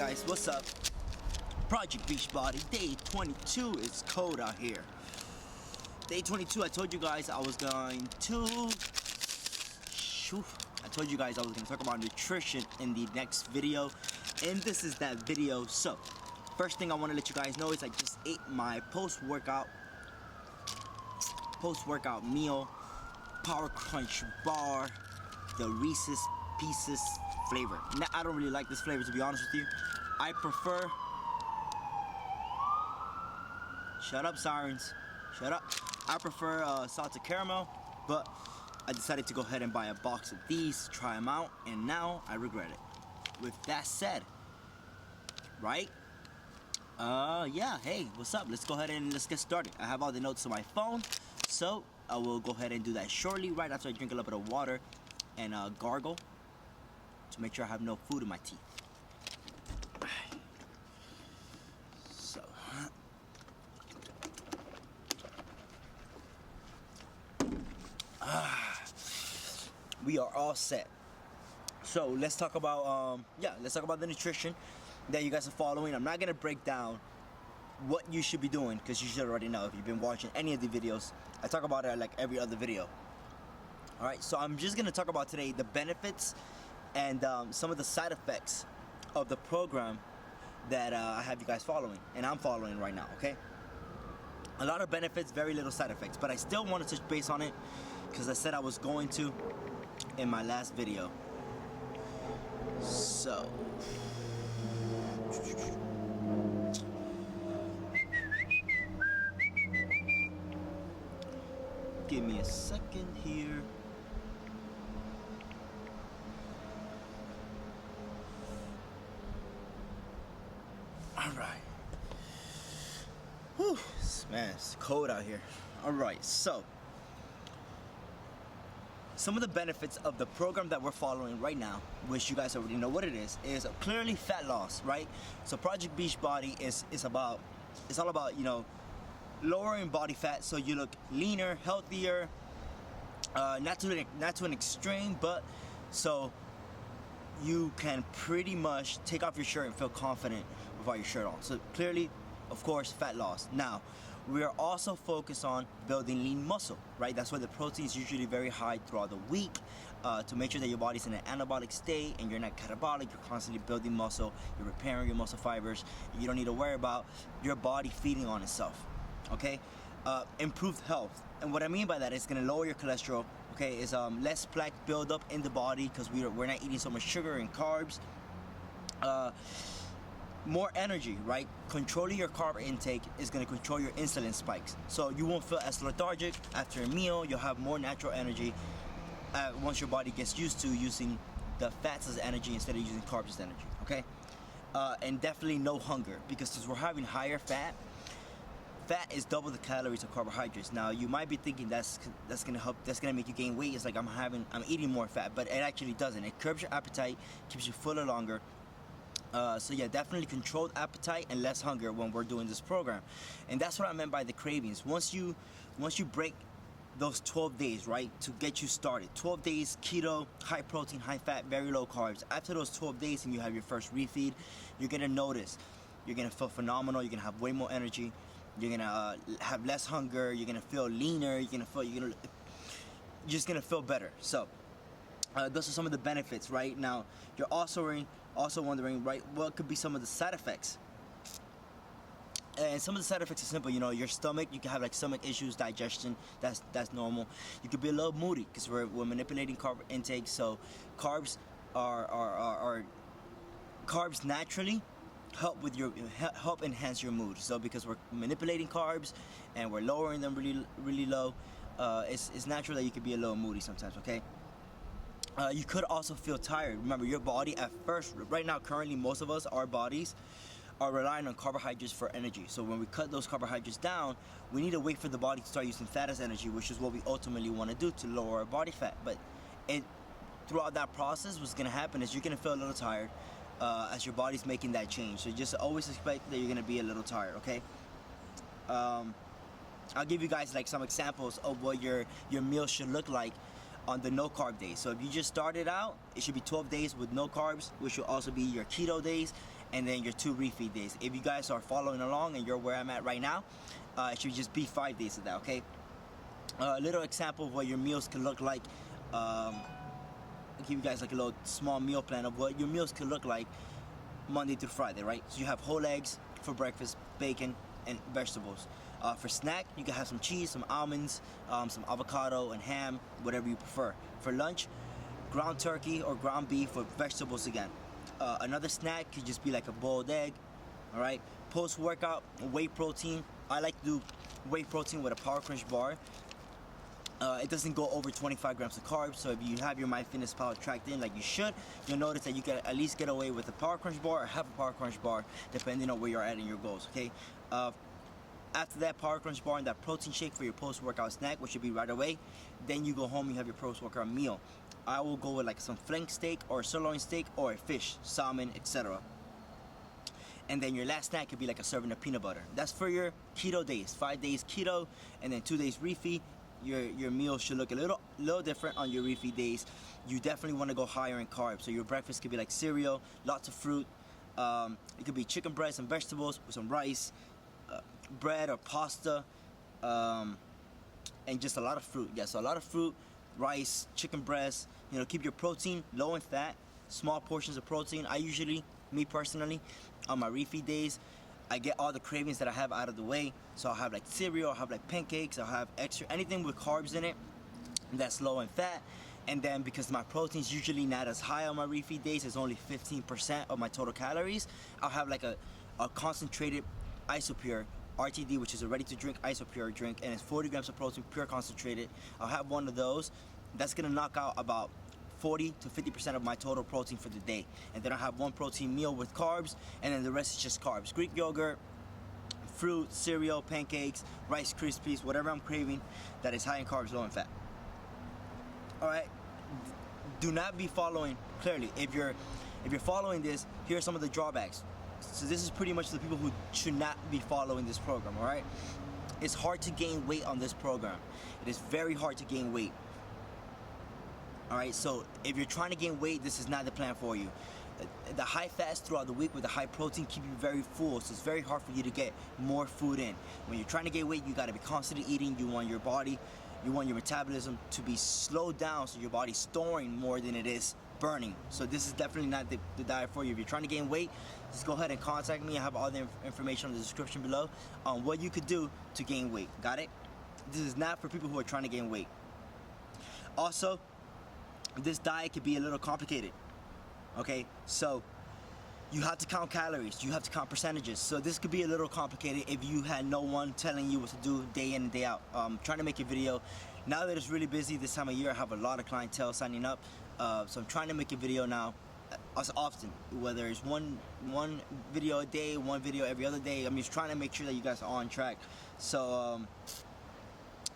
guys, what's up? Project Beachbody, day 22. It's cold out here. Day 22, I told you guys I was going to talk about nutrition in the next video, and this is that video. So first thing I want to let you guys know is I just ate my post-workout meal, Power Crunch bar, the Reese's Pieces flavor. Now, I don't really like this flavor, to be honest with you. I prefer... Shut up, sirens. Shut up. I prefer salted caramel, but I decided to go ahead and buy a box of these, try them out, and now I regret it. With that said, right? Yeah, hey, what's up? Let's go ahead and let's get started. I have all the notes on my phone, so I will go ahead and do that shortly, right after I drink a little bit of water and gargle to make sure I have no food in my teeth. So, we are all set. So let's talk about the nutrition that you guys are following. I'm not gonna break down what you should be doing because you should already know if you've been watching any of the videos. I talk about it like every other video. All right, so I'm just gonna talk about today the benefits and some of the side effects of the program that I have you guys following, and I'm following right now. Okay, a lot of benefits, very little side effects, but I still want to touch base on it because I said I was going to in my last video. So give me a second here. Alright. Whew, man, it's cold out here. Alright, so some of the benefits of the program that we're following right now, which you guys already know what it is clearly fat loss, right? So Project Beachbody is all about, you know, lowering body fat so you look leaner, healthier, not to an extreme, but so you can pretty much take off your shirt and feel confident without your shirt on. So clearly, of course, fat loss. Now, we are also focused on building lean muscle, right? That's why the protein is usually very high throughout the week, to make sure that your body's in an anabolic state and you're not catabolic. You're constantly building muscle, you're repairing your muscle fibers. You don't need to worry about your body feeding on itself, okay? Improved health, and what I mean by that is going to lower your cholesterol, okay? Is less plaque buildup in the body because we're not eating so much sugar and carbs. More energy, right? Controlling your carb intake is going to control your insulin spikes, so you won't feel as lethargic after a meal. You'll have more natural energy once your body gets used to using the fats as energy instead of using carbs as energy, okay? And definitely no hunger, because since we're having higher fat is double the calories of carbohydrates. Now you might be thinking that's gonna make you gain weight. It's like I'm eating more fat, but it actually doesn't. It curbs your appetite, keeps you fuller longer. So yeah, definitely controlled appetite and less hunger when we're doing this program. And that's what I meant by the cravings. Once you break those 12 days, right, to get you started, 12 days keto, high protein, high fat, very low carbs. After those 12 days and you have your first refeed, you're gonna notice you're gonna feel phenomenal. You're gonna have way more energy. You're gonna have less hunger. You're gonna feel leaner. You're just gonna feel better. So those are some of the benefits. Right now, you're also wondering, right, what could be some of the side effects? And some of the side effects are simple. You know, your stomach, you can have like stomach issues, digestion. That's normal. You could be a little moody because we're manipulating carb intake. So carbs are carbs naturally help enhance your mood. So because we're manipulating carbs and we're lowering them really low, it's natural that you could be a little moody sometimes, okay? You could also feel tired. Remember, your body at first, right now, currently, most of us, our bodies are relying on carbohydrates for energy. So when we cut those carbohydrates down, we need to wait for the body to start using fat as energy, which is what we ultimately want to do to lower our body fat. But throughout that process, what's going to happen is you're going to feel a little tired as your body's making that change. So just always expect that you're going to be a little tired, okay? I'll give you guys like some examples of what your meal should look like on the no carb days. So if you just started out, it should be 12 days with no carbs, which will also be your keto days, and then your 2 refeed days. If you guys are following along and you're where I'm at right now, it should just be 5 days of that, okay? A little example of what your meals could look like. I'll give you guys like a little small meal plan of what your meals could look like Monday through Friday, right? So you have whole eggs for breakfast, bacon, and vegetables. For snack, you can have some cheese, some almonds, some avocado, and ham, whatever you prefer. For lunch, ground turkey or ground beef with vegetables again. Another snack could just be like a boiled egg, all right? Post-workout, whey protein. I like to do whey protein with a Power Crunch bar. It doesn't go over 25 grams of carbs, so if you have your MyFitnessPal tracked in like you should, you'll notice that you can at least get away with a Power Crunch bar or half a Power Crunch bar, depending on where you're at in your goals, okay? After that Power Crunch bar and that protein shake for your post-workout snack, which should be right away, then you go home, you have your post-workout meal. I will go with like some flank steak or sirloin steak or a fish, salmon, etc. And then your last snack could be like a serving of peanut butter. That's for your keto days, 5 days keto, and then 2 days refeed. Your meal should look a little different on your refeed days. You definitely want to go higher in carbs. So your breakfast could be like cereal, lots of fruit. It could be chicken breast and vegetables with some rice, bread or pasta, and just a lot of fruit. Yeah, so a lot of fruit, rice, chicken breast. You know, keep your protein low in fat, small portions of protein. I usually, me personally, on my refeed days, I get all the cravings that I have out of the way. So I'll have like cereal, I'll have like pancakes, I'll have extra, anything with carbs in it that's low in fat. And then because my protein's usually not as high on my refeed days, it's only 15% of my total calories, I'll have like a concentrated Isopure RTD, which is a ready-to-drink Isopure drink, and it's 40 grams of protein, pure concentrated. I'll have one of those. That's gonna knock out about 40 to 50% of my total protein for the day. And then I have one protein meal with carbs, and then the rest is just carbs. Greek yogurt, fruit, cereal, pancakes, Rice Krispies, whatever I'm craving that is high in carbs, low in fat. All right, do not be following, clearly, if you're following this, here are some of the drawbacks. So this is pretty much the people who should not be following this program, all right? It's hard to gain weight on this program. It is very hard to gain weight. All right, so if you're trying to gain weight, this is not the plan for you. The high fast throughout the week with the high protein keep you very full, so it's very hard for you to get more food in. When you're trying to gain weight, you gotta be constantly eating. You want your body, you want your metabolism to be slowed down so your body's storing more than it is burning. So this is definitely not the diet for you. If you're trying to gain weight, just go ahead and contact me. I have all the information in the description below on what you could do to gain weight. Got it? This is not for people who are trying to gain weight. Also, this diet could be a little complicated. Okay, so you have to count calories, you have to count percentages. So this could be a little complicated if you had no one telling you what to do day in and day out. Trying to make a video. Now that it's really busy this time of year, I have a lot of clientele signing up. So I'm trying to make a video now as often, whether it's one video a day, one video every other day. I'm just trying to make sure that you guys are on track. So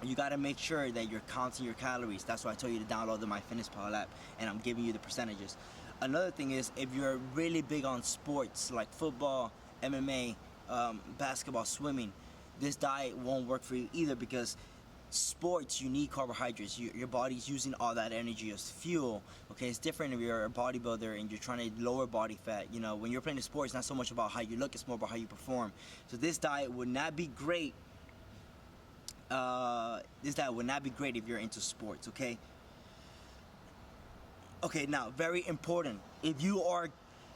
you got to make sure that you're counting your calories. That's why I told you to download the MyFitnessPal app, and I'm giving you the percentages. Another thing is, if you're really big on sports like football, MMA, basketball, swimming, this diet won't work for you either, because sports, you need carbohydrates. Your body's using all that energy as fuel. Okay, it's different if you're a bodybuilder and you're trying to lower body fat. You know, when you're playing the sport, it's not so much about how you look, it's more about how you perform. So this diet would not be great. This diet would not be great if you're into sports. Okay. Okay, now, very important. If you are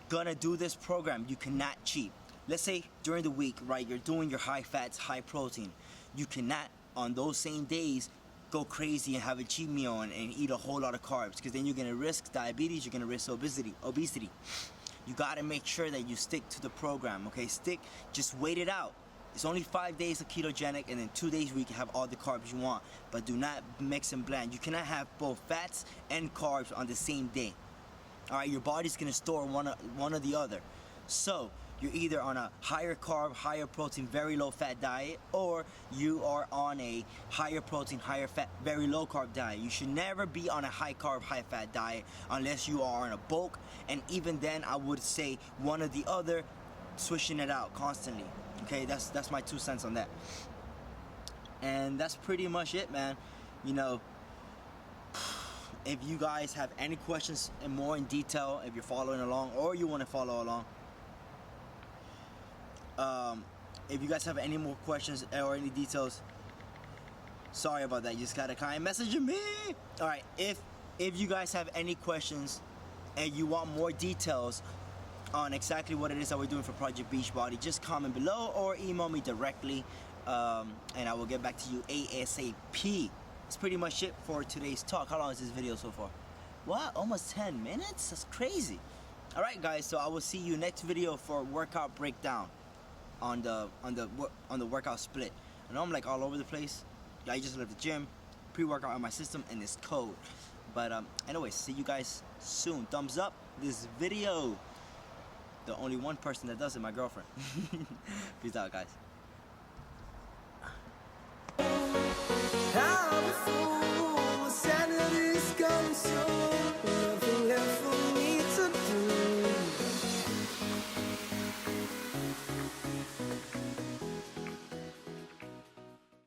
gonna do this program, you cannot cheat. Let's say during the week, right, you're doing your high fats, high protein. You cannot, on those same days, go crazy and have a cheat meal and eat a whole lot of carbs, because then you're gonna risk diabetes, you're gonna risk obesity. You gotta make sure that you stick to the program, okay? Just wait it out. It's only 5 days of ketogenic, and then 2 days where you can have all the carbs you want, but do not mix and blend. You cannot have both fats and carbs on the same day. All right, your body's gonna store one or the other. So you're either on a higher carb, higher protein, very low fat diet, or you are on a higher protein, higher fat, very low carb diet. You should never be on a high carb, high fat diet unless you are on a bulk, and even then I would say one or the other, switching it out constantly. Okay, that's my 2 cents on that. And that's pretty much it, man. You know, if you guys have any questions and more in detail, if you're following along or you want to follow along, If you guys have any more questions or any details, sorry about that. You just gotta kind of message me. All right, if you guys have any questions and you want more details on exactly what it is that we're doing for Project Beachbody, just comment below or email me directly, and I will get back to you ASAP. That's pretty much it for today's talk. How long is this video so far? What? Almost 10 minutes? That's crazy. All right, guys. So I will see you next video for workout breakdown on the workout split. I know I'm like all over the place. I just left the gym, pre-workout on my system, and this code. But anyways, see you guys soon. Thumbs up this video. The only one person that does it, my girlfriend. Peace out, guys. I'm a fool.